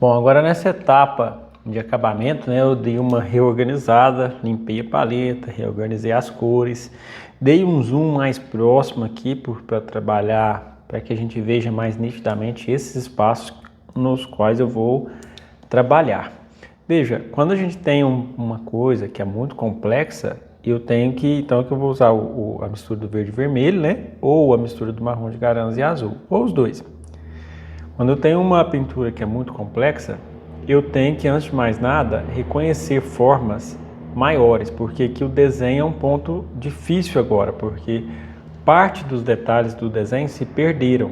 Bom, agora nessa etapa de acabamento, né, eu dei uma reorganizada, limpei a paleta, reorganizei as cores, dei um zoom mais próximo aqui para trabalhar, para que a gente veja mais nitidamente esses espaços nos quais eu vou trabalhar. Veja, quando a gente tem uma coisa que é muito complexa, eu tenho que, então que eu vou usar a mistura do verde e vermelho, né, ou a mistura do marrom de garanza e azul, ou os dois. Quando eu tenho uma pintura que é muito complexa, eu tenho que, antes de mais nada, reconhecer formas maiores, porque aqui o desenho é um ponto difícil agora, porque parte dos detalhes do desenho se perderam.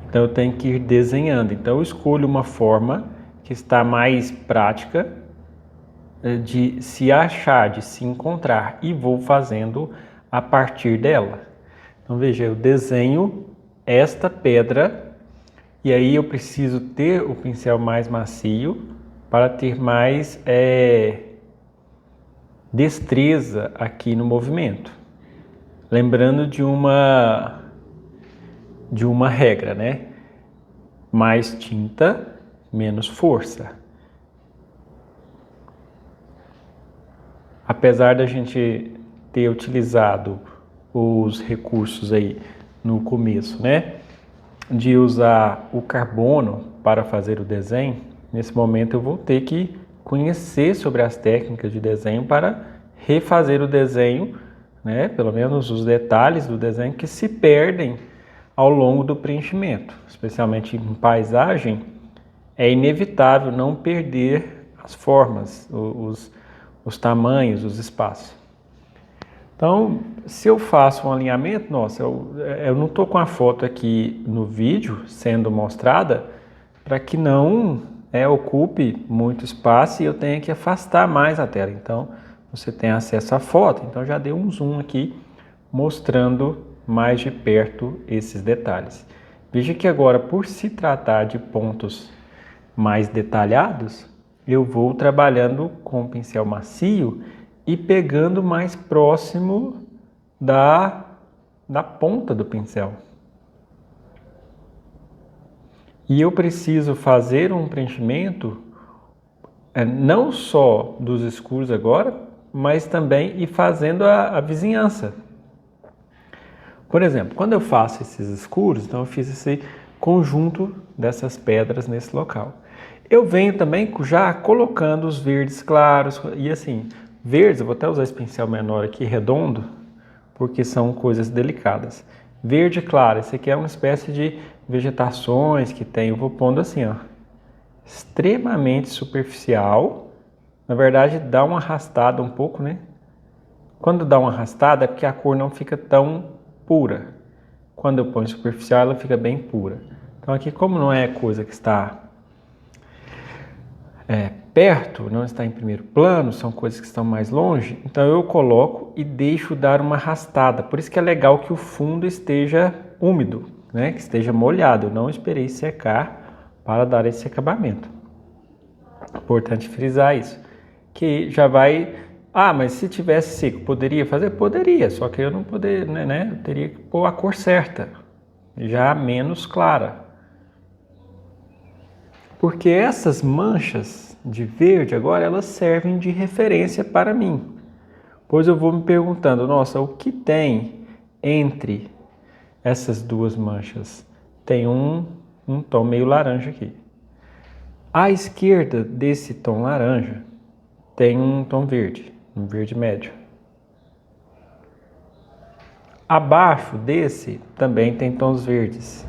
Então eu tenho que ir desenhando. Então eu escolho uma forma que está mais prática de se achar, de se encontrar, e vou fazendo a partir dela. Então veja, eu desenho esta pedra. E aí eu preciso ter o pincel mais macio para ter mais destreza aqui no movimento. Lembrando de uma regra, né? Mais tinta, menos força. Apesar da gente ter utilizado os recursos aí no começo, né? De usar o carbono para fazer o desenho, nesse momento eu vou ter que conhecer sobre as técnicas de desenho para refazer o desenho, né? Pelo menos os detalhes do desenho que se perdem ao longo do preenchimento, especialmente em paisagem, é inevitável não perder as formas, os tamanhos, os espaços. Então, se eu faço um alinhamento, nossa, eu não estou com a foto aqui no vídeo sendo mostrada para que não ocupe muito espaço e eu tenha que afastar mais a tela. Então, você tem acesso à foto. Então, já dei um zoom aqui mostrando mais de perto esses detalhes. Veja que agora, por se tratar de pontos mais detalhados, eu vou trabalhando com o pincel macio e pegando mais próximo da ponta do pincel. E eu preciso fazer um preenchimento não só dos escuros agora, mas também ir fazendo a vizinhança. Por exemplo, quando eu faço esses escuros, então eu fiz esse conjunto dessas pedras nesse local. Eu venho também já colocando os verdes claros e assim, verdes, eu vou até usar esse pincel menor aqui, redondo, porque são coisas delicadas. Verde claro, esse aqui é uma espécie de vegetações que tem, eu vou pondo assim, ó, extremamente superficial. Na verdade, dá uma arrastada um pouco, né? Quando dá uma arrastada é porque a cor não fica tão pura. Quando eu ponho superficial, ela fica bem pura. Então aqui, como não é coisa que está perto, não está em primeiro plano, são coisas que estão mais longe, então eu coloco e deixo dar uma arrastada. Por isso que é legal que o fundo esteja úmido, né? Que esteja molhado. Eu não esperei secar para dar esse acabamento. Importante frisar isso. Que já vai... Ah, mas se tivesse seco, poderia fazer? Poderia, só que eu não poderia, né? Eu teria que pôr a cor certa, já menos clara. Porque essas manchas de verde agora, elas servem de referência para mim. Pois eu vou me perguntando, nossa, o que tem entre essas duas manchas? Tem um tom meio laranja aqui. À esquerda desse tom laranja, tem um tom verde, um verde médio. Abaixo desse também tem tons verdes.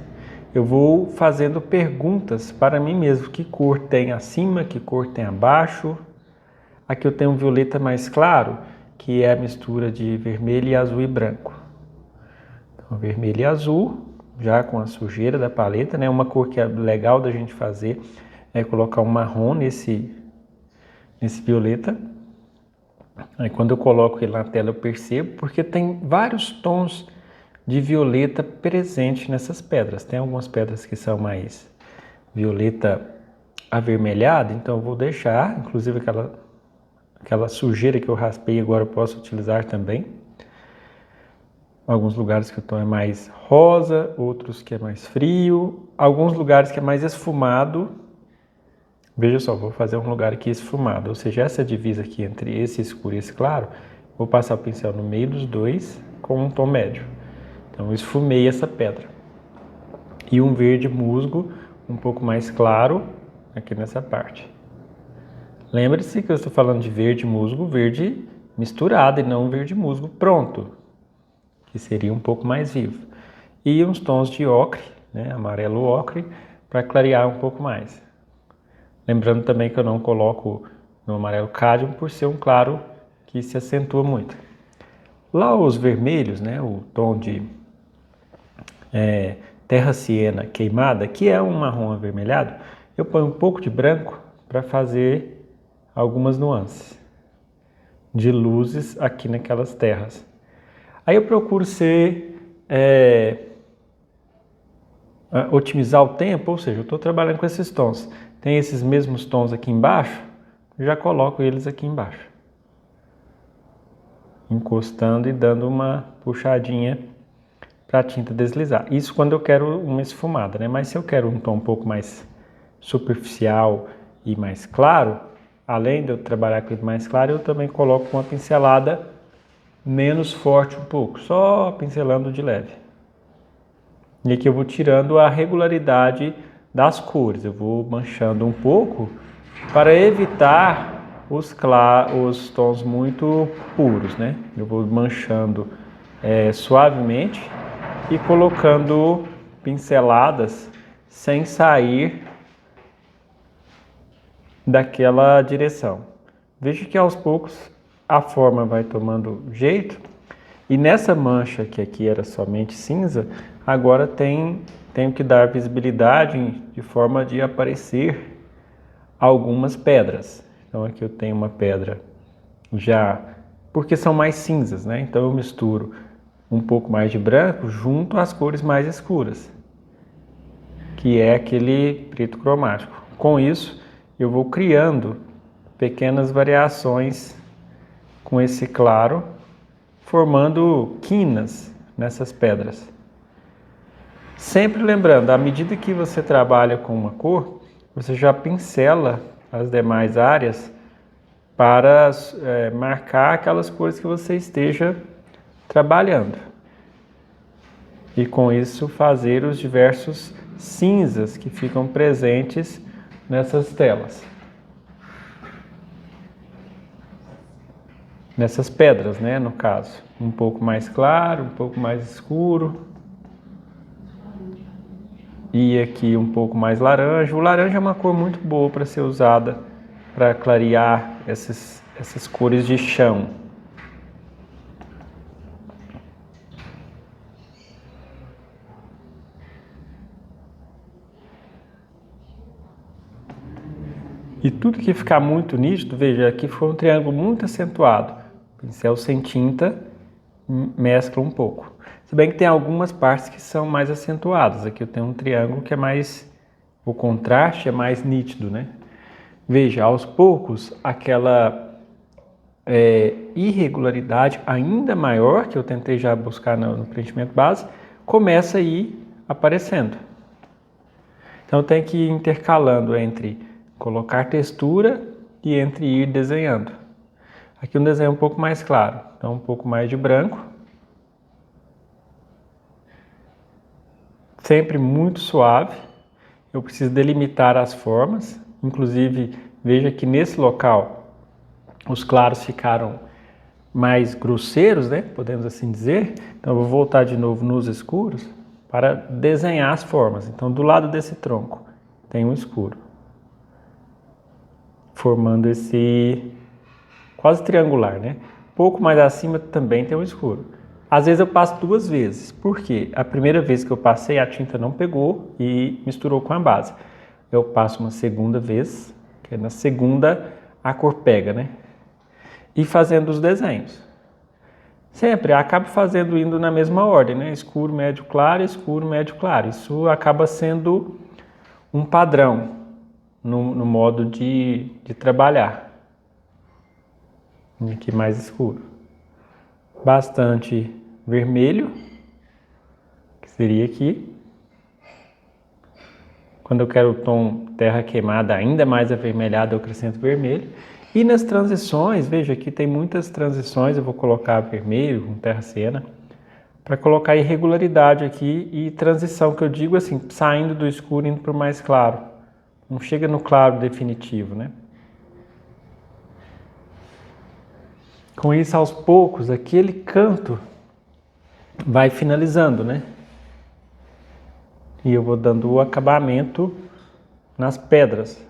Eu vou fazendo perguntas para mim mesmo. Que cor tem acima, que cor tem abaixo. Aqui eu tenho um violeta mais claro, que é a mistura de vermelho e azul e branco. Então, vermelho e azul, já com a sujeira da paleta, né? Uma cor que é legal da gente fazer é colocar um marrom nesse violeta. Aí quando eu coloco ele na tela eu percebo, porque tem vários tons de violeta presente nessas pedras. Tem algumas pedras que são mais violeta avermelhada, então eu vou deixar, inclusive aquela sujeira que eu raspei agora eu posso utilizar também. Alguns lugares que o tom é mais rosa, outros que é mais frio, alguns lugares que é mais esfumado, Veja só, vou fazer um lugar aqui esfumado, ou seja, essa divisa aqui entre esse escuro e esse claro, vou passar o pincel no meio dos dois com um tom médio. Então eu esfumei essa pedra. E um verde musgo um pouco mais claro aqui nessa parte. Lembre-se que eu estou falando de verde musgo, verde misturado e não verde musgo pronto, que seria um pouco mais vivo. E uns tons de ocre, né, amarelo ocre, para clarear um pouco mais. Lembrando também que eu não coloco no amarelo cádium por ser um claro que se acentua muito. Lá os vermelhos, né, o tom de terra siena queimada, que é um marrom avermelhado, eu ponho um pouco de branco para fazer algumas nuances de luzes aqui naquelas terras. Aí eu procuro otimizar o tempo, ou seja, eu estou trabalhando com esses tons. Tem esses mesmos tons aqui embaixo, já coloco eles aqui embaixo. Encostando e dando uma puxadinha para a tinta deslizar. Isso quando eu quero uma esfumada, né? Mas se eu quero um tom um pouco mais superficial e mais claro, além de eu trabalhar com ele mais claro, eu também coloco uma pincelada menos forte um pouco, só pincelando de leve. E aqui eu vou tirando a regularidade das cores, eu vou manchando um pouco para evitar os tons muito puros, né? Eu vou manchando suavemente e colocando pinceladas sem sair daquela direção. Veja que aos poucos a forma vai tomando jeito e nessa mancha que aqui era somente cinza, agora tenho que dar visibilidade de forma de aparecer algumas pedras. Então aqui eu tenho uma pedra já, porque são mais cinzas, né? Então eu misturo um pouco mais de branco junto às cores mais escuras, que é aquele preto cromático. Com isso, eu vou criando pequenas variações com esse claro, formando quinas nessas pedras. Sempre lembrando, à medida que você trabalha com uma cor, você já pincela as demais áreas para marcar aquelas cores que você esteja trabalhando. E com isso fazer os diversos cinzas que ficam presentes nessas telas. Nessas pedras, né, no caso. Um pouco mais claro, um pouco mais escuro. E aqui um pouco mais laranja. O laranja é uma cor muito boa para ser usada para clarear essas cores de chão. E tudo que ficar muito nítido, veja, aqui foi um triângulo muito acentuado. O pincel sem tinta mescla um pouco. Se bem que tem algumas partes que são mais acentuadas. Aqui eu tenho um triângulo que é mais... o contraste é mais nítido, né? Veja, aos poucos, aquela irregularidade ainda maior, que eu tentei já buscar no preenchimento base, começa a ir aparecendo. Então tem que ir intercalando entre colocar textura e entre ir desenhando. Aqui um desenho um pouco mais claro, então um pouco mais de branco. Sempre muito suave. Eu preciso delimitar as formas, inclusive veja que nesse local os claros ficaram mais grosseiros, né? Podemos assim dizer. Então eu vou voltar de novo nos escuros para desenhar as formas. Então do lado desse tronco tem um escuro, formando esse quase triangular, né? Pouco mais acima também tem um escuro. Às vezes eu passo duas vezes, porque a primeira vez que eu passei a tinta não pegou e misturou com a base. Eu passo uma segunda vez, que na segunda a cor pega, né? E fazendo os desenhos. Sempre acabo fazendo indo na mesma ordem, né? Escuro, médio, claro, escuro, médio, claro. Isso acaba sendo um padrão no modo de trabalhar. Aqui mais escuro. Bastante vermelho, que seria aqui. Quando eu quero o tom terra queimada ainda mais avermelhado, eu acrescento vermelho. E nas transições, veja, aqui tem muitas transições, eu vou colocar vermelho com terra siena, para colocar irregularidade aqui e transição, que eu digo assim, saindo do escuro e indo para o mais claro. Não chega no claro definitivo, né? Com isso, aos poucos, aquele canto vai finalizando, né? E eu vou dando o acabamento nas pedras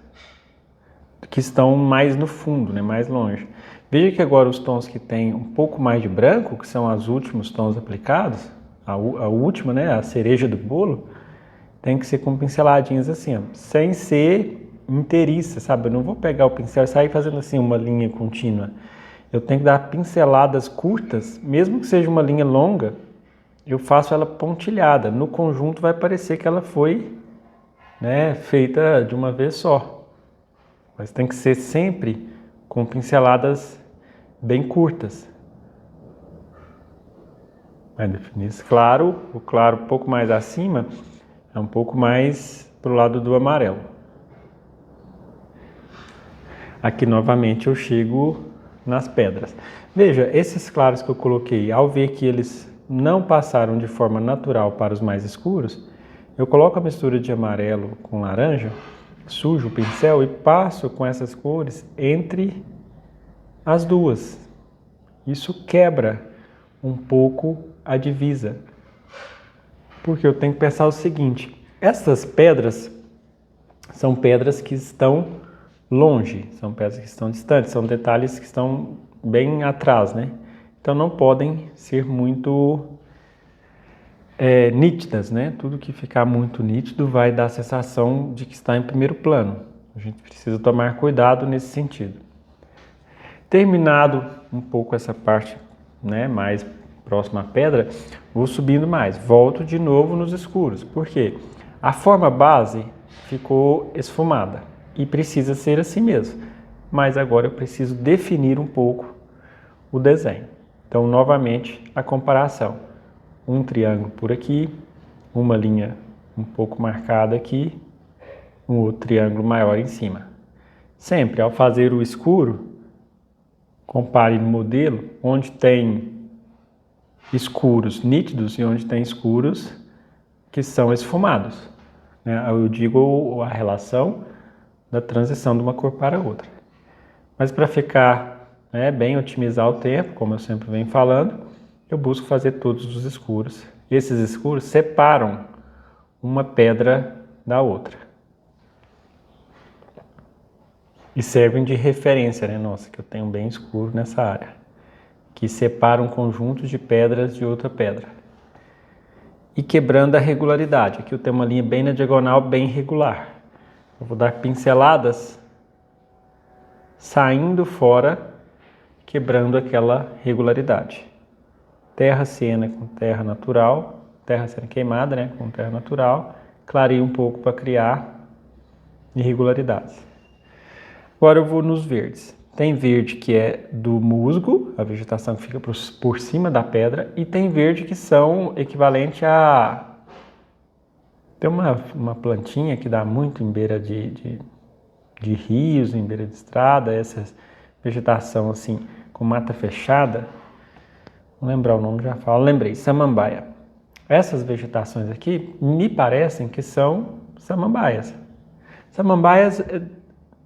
que estão mais no fundo, né? Mais longe. Veja que agora os tons que tem um pouco mais de branco, que são os últimos tons aplicados, a última, né? A cereja do bolo, tem que ser com pinceladinhas assim, ó, sem ser inteiriça, sabe? Eu não vou pegar o pincel e sair fazendo assim uma linha contínua. Eu tenho que dar pinceladas curtas, mesmo que seja uma linha longa, eu faço ela pontilhada. No conjunto vai parecer que ela foi, né, feita de uma vez só. Mas tem que ser sempre com pinceladas bem curtas. Vai definir esse claro, o claro um pouco mais acima, é um pouco mais para o lado do amarelo. Aqui novamente eu chego nas pedras. Veja, esses claros que eu coloquei, ao ver que eles não passaram de forma natural para os mais escuros, eu coloco a mistura de amarelo com laranja, sujo o pincel e passo com essas cores entre as duas. Isso quebra um pouco a divisa. Porque eu tenho que pensar o seguinte, essas pedras são pedras que estão longe, são pedras que estão distantes, são detalhes que estão bem atrás, né? Então não podem ser muito nítidas, né? Tudo que ficar muito nítido vai dar a sensação de que está em primeiro plano. A gente precisa tomar cuidado nesse sentido. Terminado um pouco essa parte, né, mais próxima à pedra, vou subindo mais. Volto de novo nos escuros. Por quê? A forma base ficou esfumada e precisa ser assim mesmo. Mas agora eu preciso definir um pouco o desenho. Então, novamente, a comparação. Um triângulo por aqui, uma linha um pouco marcada aqui, um outro triângulo maior em cima. Sempre, ao fazer o escuro, compare no modelo onde tem escuros nítidos e onde tem escuros que são esfumados. Eu digo a relação da transição de uma cor para outra. Mas para ficar bem otimizar o tempo, como eu sempre venho falando, eu busco fazer todos os escuros. Esses escuros separam uma pedra da outra. E servem de referência, né? Nossa, que eu tenho bem escuro nessa área. Que separam conjuntos de pedras de outra pedra. E quebrando a regularidade. Aqui eu tenho uma linha bem na diagonal, bem regular. Eu vou dar pinceladas saindo fora, quebrando aquela regularidade. Terra siena com terra natural, terra siena queimada, né, com terra natural, clareio um pouco para criar irregularidades. Agora eu vou nos verdes. Tem verde que é do musgo, a vegetação que fica por cima da pedra, e tem verde que são equivalente a... Tem uma plantinha que dá muito em beira de rios, em beira de estrada, essa vegetação assim com mata fechada. Não lembrar o nome, já falo. Lembrei, samambaia. Essas vegetações aqui me parecem que são samambaias. Samambaias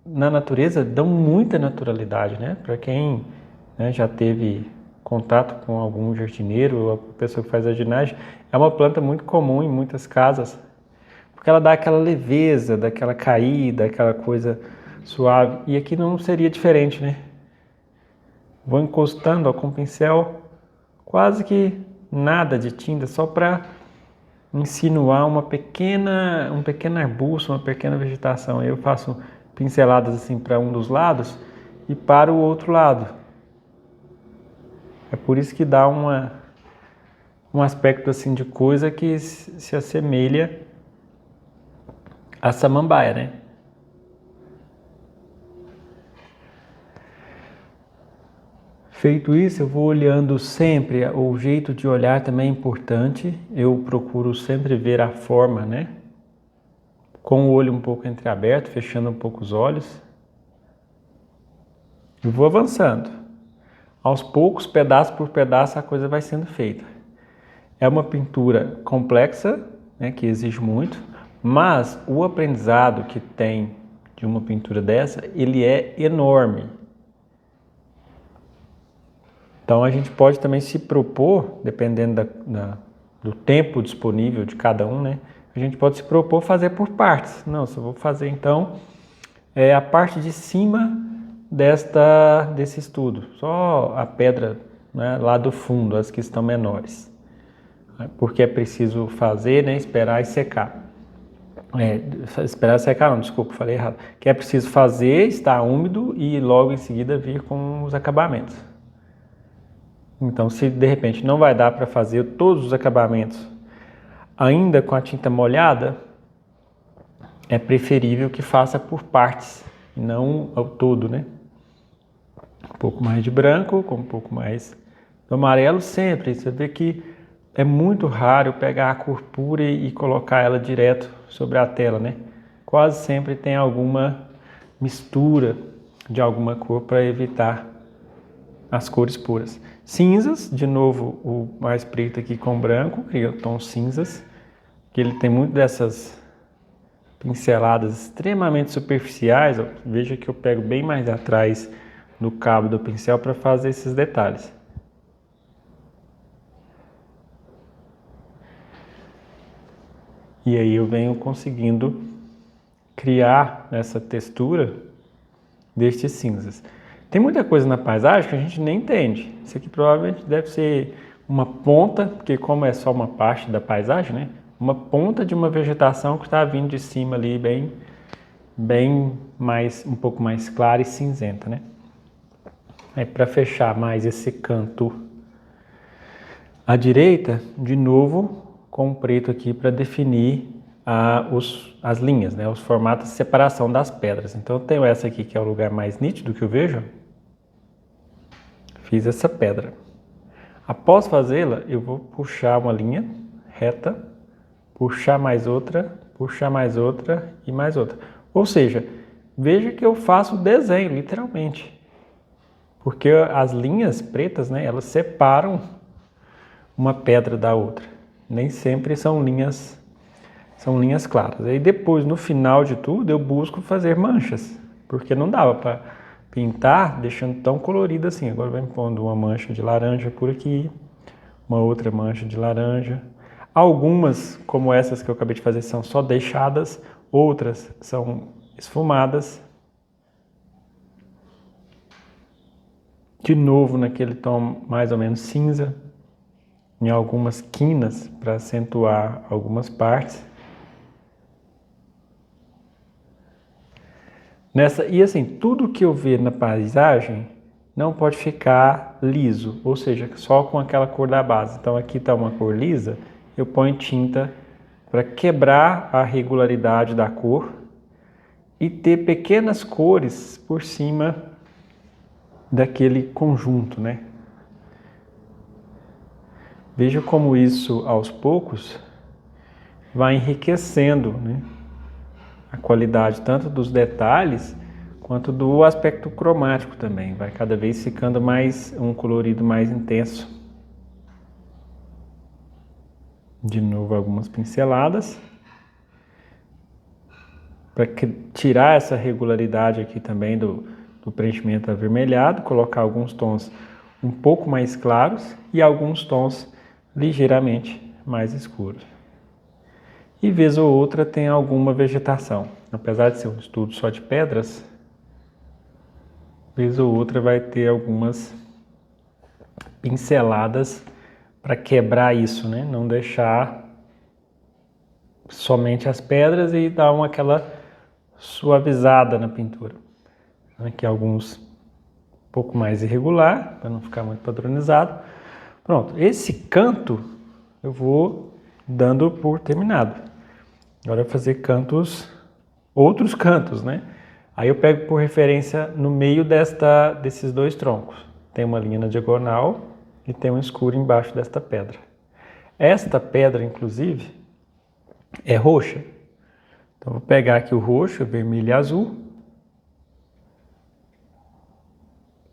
na natureza dão muita naturalidade, né? Para quem já teve contato com algum jardineiro ou a pessoa que faz jardinagem, é uma planta muito comum em muitas casas, porque ela dá aquela leveza, daquela caída, aquela coisa suave. E aqui não seria diferente, né? Vou encostando com o pincel, quase que nada de tinta, só para insinuar um pequeno arbusto, uma pequena vegetação. Aí eu faço pinceladas assim para um dos lados e para o outro lado. É por isso que dá um aspecto assim de coisa que se assemelha a samambaia, né? Feito isso, eu vou olhando sempre, o jeito de olhar também é importante. Eu procuro sempre ver a forma, né? com o olho um pouco entreaberto, fechando um pouco os olhos. E vou avançando. Aos poucos, pedaço por pedaço, a coisa vai sendo feita. É uma pintura complexa, né, que exige muito, mas o aprendizado que tem de uma pintura dessa, ele é enorme. Então a gente pode também se propor, dependendo do tempo disponível de cada um, né? A gente pode se propor fazer por partes. Não, se eu vou fazer então a parte de cima desse estudo, só a pedra, né, lá do fundo, as que estão menores. Porque é preciso fazer, né, esperar e secar. Esperar secar não, desculpa, falei errado. Que é preciso fazer, estar úmido e logo em seguida vir com os acabamentos. Então, se de repente não vai dar para fazer todos os acabamentos ainda com a tinta molhada, é preferível que faça por partes e não ao todo, né? Um pouco mais de branco, com um pouco mais do amarelo sempre. Você vê que é muito raro pegar a cor pura e colocar ela direto sobre a tela, né? Quase sempre tem alguma mistura de alguma cor para evitar as cores puras. Cinzas, de novo, o mais preto aqui com branco, cria tons cinzas, que ele tem muito dessas pinceladas extremamente superficiais. Ó. Veja que eu pego bem mais atrás do cabo do pincel para fazer esses detalhes. E aí eu venho conseguindo criar essa textura destes cinzas. Tem muita coisa na paisagem que a gente nem entende. Isso aqui provavelmente deve ser uma ponta, porque como é só uma parte da paisagem, né? Uma ponta de uma vegetação que está vindo de cima ali bem mais, um pouco mais clara e cinzenta, né? Aí para fechar mais esse canto à direita, de novo com o preto aqui para definir as linhas, né? Os formatos de separação das pedras. Então eu tenho essa aqui que é o lugar mais nítido que eu vejo. Fiz essa pedra. Após fazê-la, eu vou puxar uma linha reta, puxar mais outra e mais outra. Ou seja, veja que eu faço o desenho, literalmente. Porque as linhas pretas, né, elas separam uma pedra da outra. Nem sempre são linhas claras. Aí depois, no final de tudo, eu busco fazer manchas, porque não dava para pintar deixando tão colorido assim. Agora vai pondo uma mancha de laranja por aqui, uma outra mancha de laranja. Algumas, como essas que eu acabei de fazer, são só deixadas, outras são esfumadas. De novo naquele tom mais ou menos cinza, em algumas quinas para acentuar algumas partes. E assim, tudo que eu ver na paisagem não pode ficar liso, ou seja, só com aquela cor da base. Então aqui está uma cor lisa, eu ponho tinta para quebrar a regularidade da cor e ter pequenas cores por cima daquele conjunto, né? Veja como isso, aos poucos, vai enriquecendo, né, a qualidade tanto dos detalhes quanto do aspecto cromático também. Vai cada vez ficando um colorido mais intenso. De novo, algumas pinceladas. Para tirar essa regularidade aqui também do preenchimento avermelhado, colocar alguns tons um pouco mais claros e alguns tons ligeiramente mais escuros. E vez ou outra tem alguma vegetação. Apesar de ser um estudo só de pedras, vez ou outra vai ter algumas pinceladas para quebrar isso, né? Não deixar somente as pedras e dar aquela suavizada na pintura. Aqui alguns um pouco mais irregular, para não ficar muito padronizado. Pronto, esse canto eu vou dando por terminado. Agora eu vou fazer outros cantos, né? Aí eu pego por referência no meio desses dois troncos. Tem uma linha na diagonal e tem um escuro embaixo desta pedra. Esta pedra, inclusive, é roxa. Então, vou pegar aqui o roxo, vermelho e azul.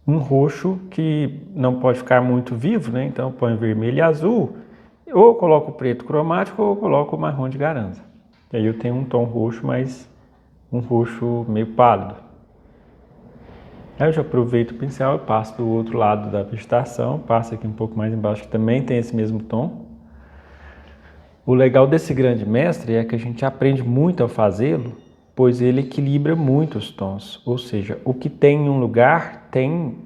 Um roxo que não pode ficar muito vivo, né? Então, eu ponho vermelho e azul. Ou eu coloco o preto cromático ou eu coloco o marrom de garanza. E aí eu tenho um tom roxo, mas um roxo meio pálido. Aí eu já aproveito o pincel e passo do outro lado da vegetação, passo aqui um pouco mais embaixo que também tem esse mesmo tom. O legal desse grande mestre é que a gente aprende muito ao fazê-lo, pois ele equilibra muito os tons. Ou seja, o que tem em um lugar tem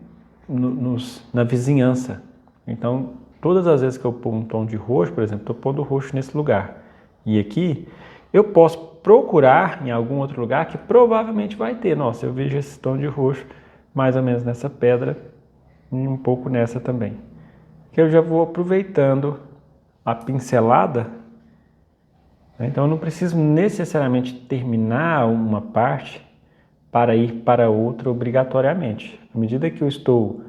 na vizinhança. Então, todas as vezes que eu ponho um tom de roxo, por exemplo, estou pondo roxo nesse lugar. E aqui, eu posso procurar em algum outro lugar que provavelmente vai ter. Nossa, eu vejo esse tom de roxo mais ou menos nessa pedra e um pouco nessa também. Que eu já vou aproveitando a pincelada, né? Então eu não preciso necessariamente terminar uma parte para ir para outra obrigatoriamente. À medida que eu estou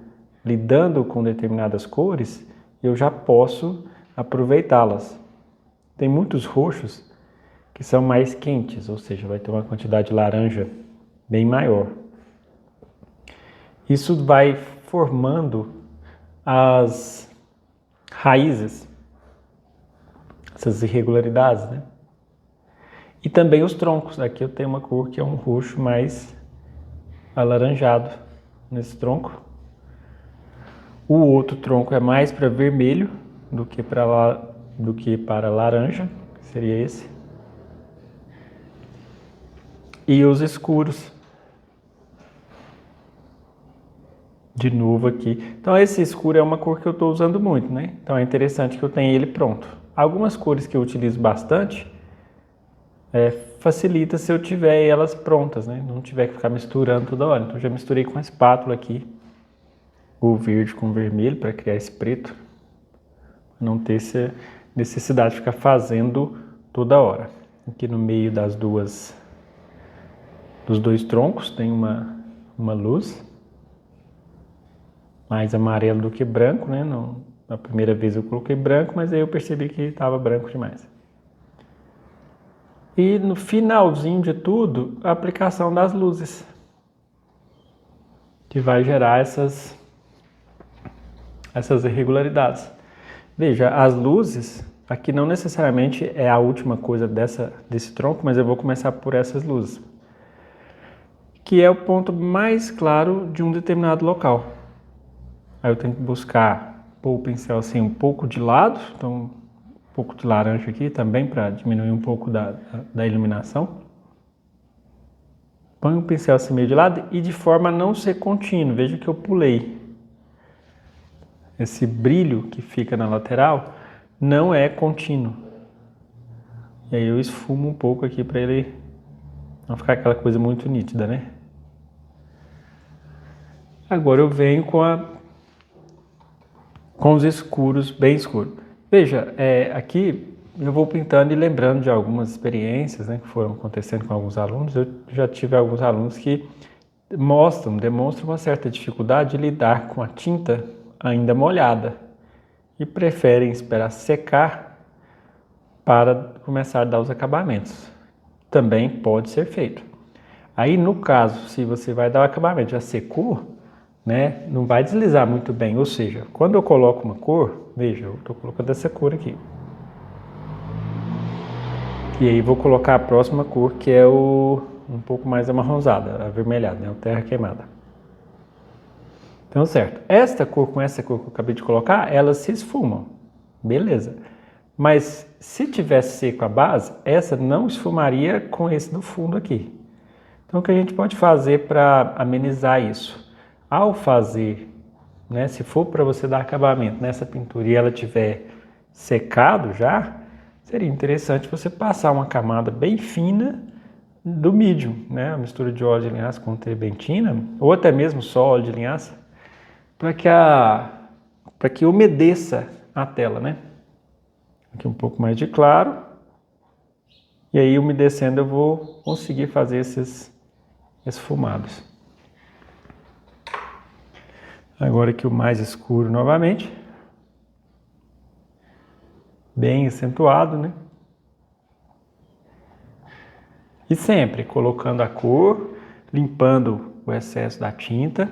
lidando com determinadas cores, eu já posso aproveitá-las. Tem muitos roxos que são mais quentes, ou seja, vai ter uma quantidade de laranja bem maior. Isso vai formando as raízes, essas irregularidades, né? E também os troncos. Aqui eu tenho uma cor que é um roxo mais alaranjado nesse tronco. O outro tronco é mais para vermelho do que para laranja, que seria esse. E os escuros. De novo aqui. Então esse escuro é uma cor que eu estou usando muito, né? Então é interessante que eu tenha ele pronto. Algumas cores que eu utilizo bastante, facilita se eu tiver elas prontas, né? Não tiver que ficar misturando toda hora. Então eu já misturei com a espátula aqui, o verde com o vermelho para criar esse preto. Não ter essa necessidade de ficar fazendo toda hora. Aqui no meio dos dois troncos tem uma luz. Mais amarelo do que branco, né? Na primeira vez eu coloquei branco, mas aí eu percebi que estava branco demais. E no finalzinho de tudo, a aplicação das luzes, que vai gerar essas irregularidades. Veja, as luzes, aqui não necessariamente é a última coisa desse tronco, mas eu vou começar por essas luzes, que é o ponto mais claro de um determinado local. Aí eu tenho que pôr o pincel assim um pouco de lado, então um pouco de laranja aqui também para diminuir um pouco da iluminação. Põe o pincel assim meio de lado e de forma a não ser contínuo. Veja que eu pulei. Esse brilho que fica na lateral não é contínuo. E aí eu esfumo um pouco aqui para ele não ficar aquela coisa muito nítida, né? Agora eu venho com os escuros, bem escuros. Veja, aqui eu vou pintando e lembrando de algumas experiências, né, que foram acontecendo com alguns alunos. Eu já tive alguns alunos que demonstram uma certa dificuldade de lidar com a tinta ainda molhada e preferem esperar secar para começar a dar os acabamentos. Também pode ser feito. Aí, no caso, se você vai dar o acabamento, já secou, né, não vai deslizar muito bem, ou seja, quando eu coloco uma cor, veja, eu estou colocando essa cor aqui. E aí vou colocar a próxima cor, que é um pouco mais amarronzada, avermelhada, né, o terra queimada. Então, certo. Esta cor com essa cor que eu acabei de colocar, elas se esfumam, beleza. Mas se tivesse seco a base, essa não esfumaria com esse do fundo aqui. Então, o que a gente pode fazer para amenizar isso? Ao fazer, né, se for para você dar acabamento nessa pintura e ela tiver secado já, seria interessante você passar uma camada bem fina do medium, né, a mistura de óleo de linhaça com terbentina, ou até mesmo só óleo de linhaça, para que umedeça a tela, né? Aqui um pouco mais de claro, e aí umedecendo eu vou conseguir fazer esses esfumados. Agora aqui o mais escuro novamente. Bem acentuado, né? E sempre colocando a cor, limpando o excesso da tinta.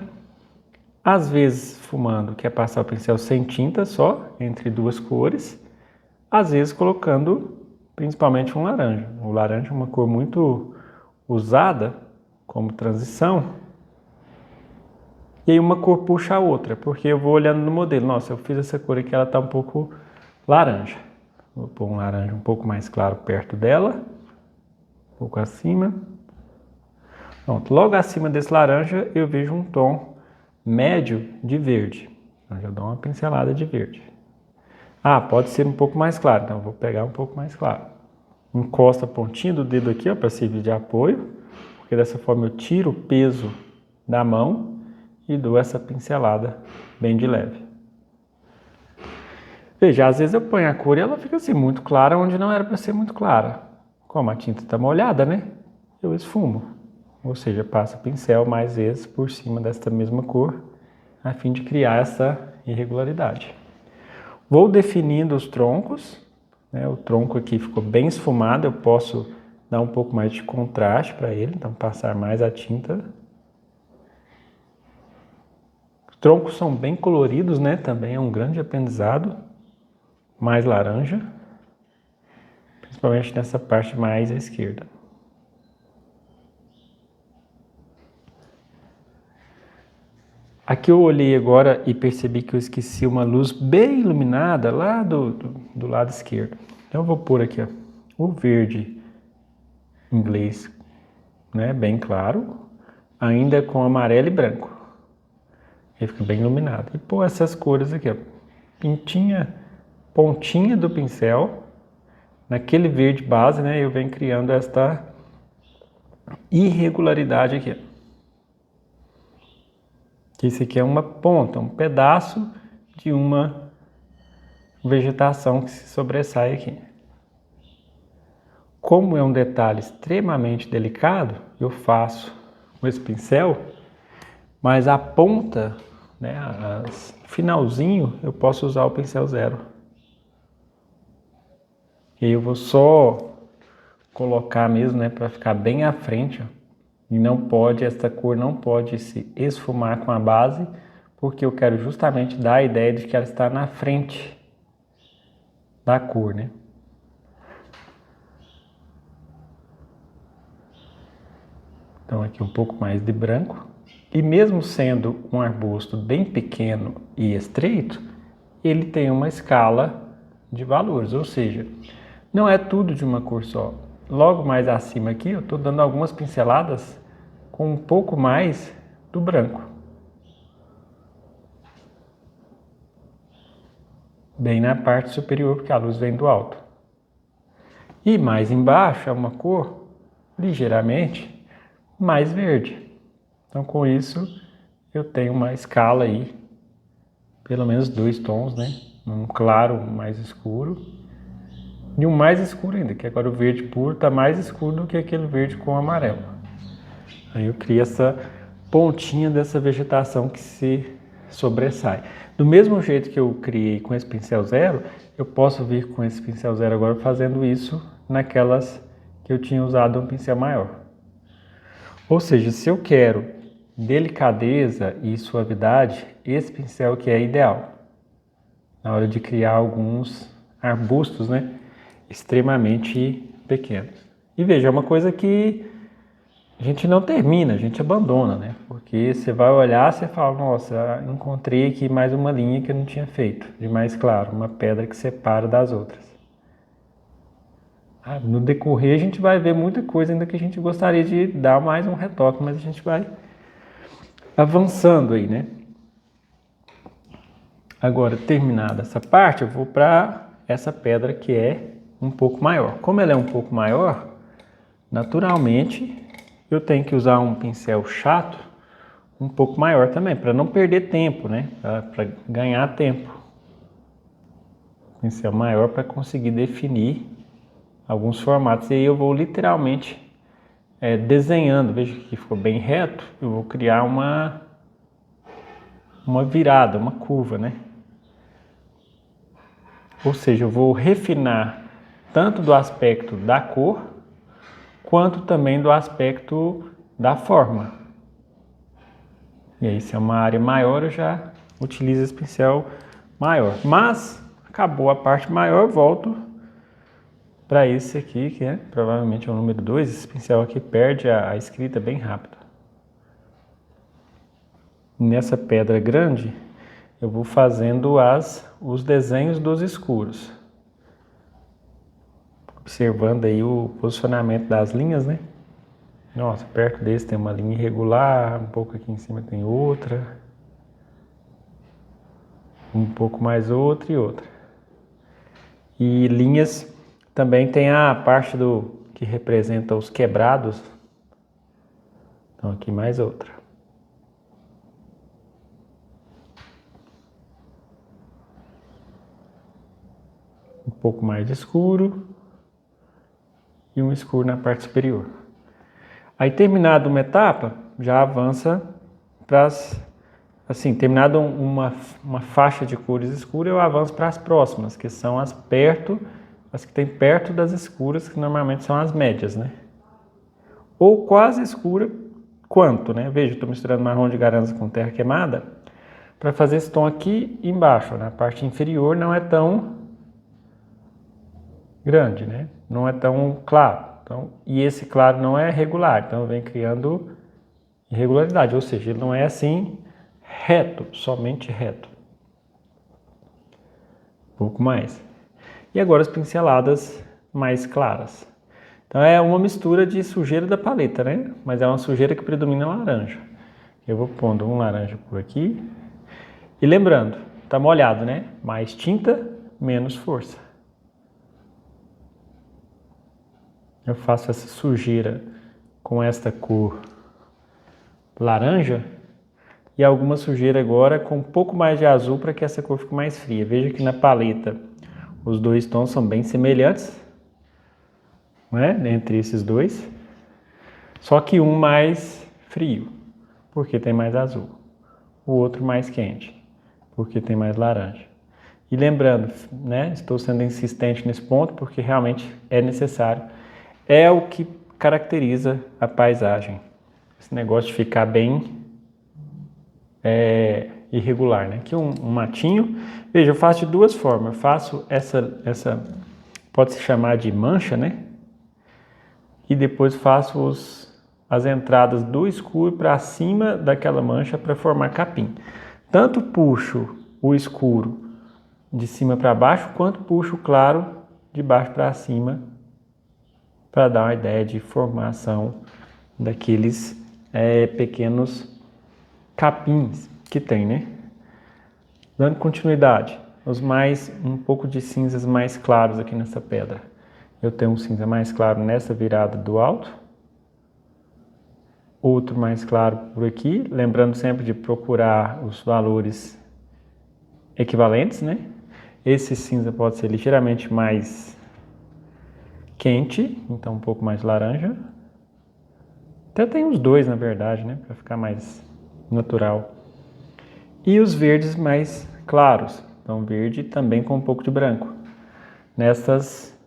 Às vezes fumando, que é passar o pincel sem tinta só, entre duas cores. Às vezes colocando principalmente um laranja. O laranja é uma cor muito usada como transição. E aí uma cor puxa a outra, porque eu vou olhando no modelo. Nossa, eu fiz essa cor aqui, ela está um pouco laranja. Vou pôr um laranja um pouco mais claro perto dela. Um pouco acima. Pronto, logo acima desse laranja eu vejo um tom médio de verde. Então já dou uma pincelada de verde. Ah, pode ser um pouco mais claro, então eu vou pegar um pouco mais claro. Encosta a pontinha do dedo aqui para servir de apoio, porque dessa forma eu tiro o peso da mão e dou essa pincelada bem de leve. Veja, às vezes eu ponho a cor e ela fica assim muito clara onde não era para ser muito clara. Como a tinta está molhada, né? Eu esfumo. Ou seja, passo o pincel mais vezes por cima desta mesma cor, a fim de criar essa irregularidade. Vou definindo os troncos, né? O tronco aqui ficou bem esfumado, eu posso dar um pouco mais de contraste para ele, então passar mais a tinta. Os troncos são bem coloridos, né? Também é um grande aprendizado, mais laranja, principalmente nessa parte mais à esquerda. Aqui eu olhei agora e percebi que eu esqueci uma luz bem iluminada lá do lado esquerdo. Então eu vou pôr aqui ó, o verde inglês, né, bem claro, ainda com amarelo e branco. Ele fica bem iluminado. E pôr essas cores aqui, ó, pontinha do pincel, naquele verde base, né, eu venho criando esta irregularidade aqui. Isso aqui é uma ponta, um pedaço de uma vegetação que se sobressai aqui. Como é um detalhe extremamente delicado, eu faço com esse pincel, mas a ponta, né, finalzinho, eu posso usar o pincel zero. E aí eu vou só colocar mesmo, né, para ficar bem à frente, ó. E não pode, essa cor não pode se esfumar com a base, porque eu quero justamente dar a ideia de que ela está na frente da cor, né? Então aqui um pouco mais de branco. E mesmo sendo um arbusto bem pequeno e estreito, ele tem uma escala de valores, ou seja, não é tudo de uma cor só. Logo mais acima aqui, eu estou dando algumas pinceladas com um pouco mais do branco. Bem na parte superior, porque a luz vem do alto. E mais embaixo é uma cor ligeiramente mais verde. Então com isso eu tenho uma escala aí, pelo menos 2 tons, né? Um claro, um mais escuro. E um mais escuro ainda, que agora o verde puro está mais escuro do que aquele verde com amarelo. Aí eu crio essa pontinha dessa vegetação que se sobressai. Do mesmo jeito que eu criei com esse pincel zero, eu posso vir com esse pincel zero agora fazendo isso naquelas que eu tinha usado um pincel maior. Ou seja, se eu quero delicadeza e suavidade, esse pincel que é ideal na hora de criar alguns arbustos, né, extremamente pequenos. E veja, é uma coisa que a gente não termina, a gente abandona, né? Porque você vai olhar, você fala, nossa, encontrei aqui mais uma linha que eu não tinha feito, de mais claro, uma pedra que separa das outras. No decorrer a gente vai ver muita coisa ainda que a gente gostaria de dar mais um retoque, mas a gente vai avançando aí, né? Agora, terminada essa parte, eu vou para essa pedra que é um pouco maior. Como ela é um pouco maior, naturalmente eu tenho que usar um pincel chato um pouco maior também, para não perder tempo, né? Para ganhar tempo. Pincel maior para conseguir definir alguns formatos. E aí eu vou literalmente desenhando. Veja que ficou bem reto. Eu vou criar uma virada, uma curva, né? Ou seja, eu vou refinar tanto do aspecto da cor, quanto também do aspecto da forma. E aí, se é uma área maior, eu já utilizo esse pincel maior. Mas, acabou a parte maior, eu volto para esse aqui, que provavelmente é o número 2. Esse pincel aqui perde a escrita bem rápido. Nessa pedra grande, eu vou fazendo os desenhos dos escuros. Observando aí o posicionamento das linhas, né? Nossa, perto desse tem uma linha irregular, um pouco aqui em cima tem outra. Um pouco mais outra e outra. E linhas também tem a parte que representa os quebrados. Então aqui mais outra. Um pouco mais de escuro. E um escuro na parte superior. Aí terminado uma etapa, já avança para assim, terminado uma faixa de cores escuras, eu avanço para as próximas, que são as que tem perto das escuras, que normalmente são as médias, né? Ou quase escura quanto, né? Veja, estou misturando marrom de garanza com terra queimada para fazer esse tom aqui embaixo, na parte inferior não é tão grande, né? Não é tão claro. Então, e esse claro não é regular, então vem criando irregularidade, ou seja, ele não é assim reto, somente reto. Um pouco mais. E agora as pinceladas mais claras. Então é uma mistura de sujeira da paleta, né? Mas é uma sujeira que predomina laranja. Eu vou pondo um laranja por aqui. E lembrando, tá molhado, né? Mais tinta, menos força. Eu faço essa sujeira com esta cor laranja e alguma sujeira agora com um pouco mais de azul para que essa cor fique mais fria. Veja que na paleta os dois tons são bem semelhantes, né? Entre esses dois, só que um mais frio, porque tem mais azul, o outro mais quente, porque tem mais laranja. E lembrando, né? Estou sendo insistente nesse ponto porque realmente é necessário. É o que caracteriza a paisagem. Esse negócio de ficar bem irregular, né? Aqui um matinho. Veja, eu faço de duas formas. Eu faço essa pode-se chamar de mancha, né? E depois faço as entradas do escuro para cima daquela mancha para formar capim. Tanto puxo o escuro de cima para baixo, quanto puxo o claro de baixo para cima, para dar uma ideia de formação daqueles pequenos capins que tem, né? Dando continuidade, um pouco de cinzas mais claros aqui nessa pedra. Eu tenho um cinza mais claro nessa virada do alto, outro mais claro por aqui, lembrando sempre de procurar os valores equivalentes, né? Esse cinza pode ser ligeiramente mais quente, então um pouco mais laranja. Até tem os dois, na verdade, né? Para ficar mais natural. E os verdes mais claros. Então, verde também com um pouco de branco. Nessas,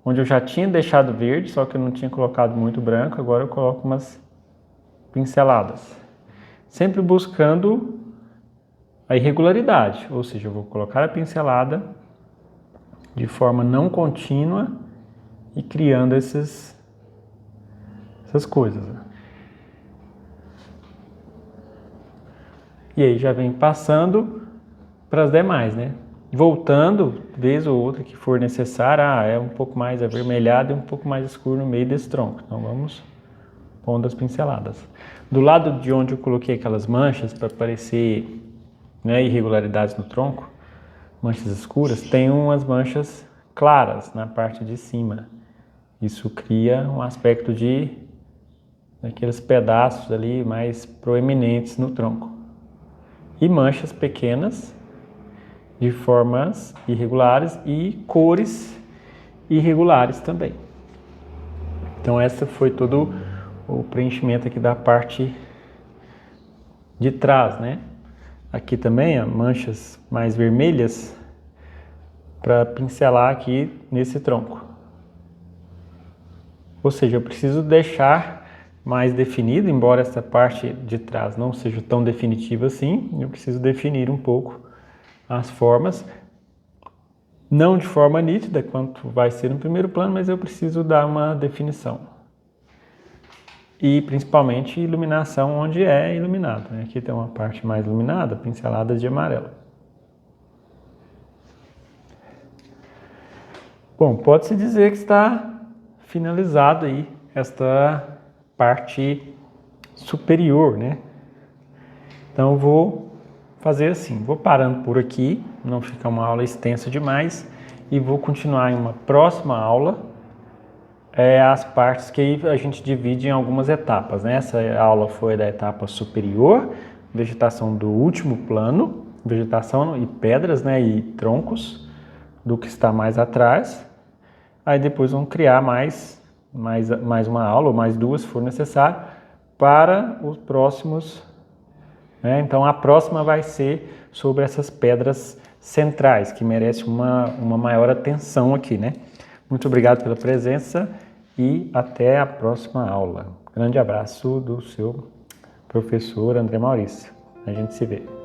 onde eu já tinha deixado verde, só que eu não tinha colocado muito branco, agora eu coloco umas pinceladas. Sempre buscando a irregularidade, ou seja, eu vou colocar a pincelada de forma não contínua e criando essas coisas. E aí já vem passando para as demais, né? Voltando, vez ou outra que for necessário, é um pouco mais avermelhado e um pouco mais escuro no meio desse tronco. Então vamos pondo as pinceladas. Do lado de onde eu coloquei aquelas manchas para parecer, né, irregularidades no tronco, manchas escuras, tem umas manchas claras na parte de cima. Isso cria um aspecto de aqueles pedaços ali mais proeminentes no tronco. E manchas pequenas de formas irregulares e cores irregulares também. Então essa foi todo o preenchimento aqui da parte de trás, né? Aqui também, manchas mais vermelhas para pincelar aqui nesse tronco. Ou seja, eu preciso deixar mais definido, embora essa parte de trás não seja tão definitiva assim, eu preciso definir um pouco as formas, não de forma nítida quanto vai ser no primeiro plano, mas eu preciso dar uma definição. E principalmente iluminação onde é iluminado. Aqui tem uma parte mais iluminada, pincelada de amarelo. Bom, pode-se dizer que está finalizado aí esta parte superior, né? Então eu vou fazer assim, vou parando por aqui, não ficar uma aula extensa demais, e vou continuar em uma próxima aula as partes que a gente divide em algumas etapas, né? Essa aula foi da etapa superior, vegetação do último plano, vegetação e pedras, né? E troncos do que está mais atrás. Aí depois vamos criar mais uma aula, ou mais duas, se for necessário, para os próximos. Né? Então a próxima vai ser sobre essas pedras centrais, que merece uma maior atenção aqui, né? Muito obrigado pela presença e até a próxima aula. Grande abraço do seu professor André Maurício. A gente se vê.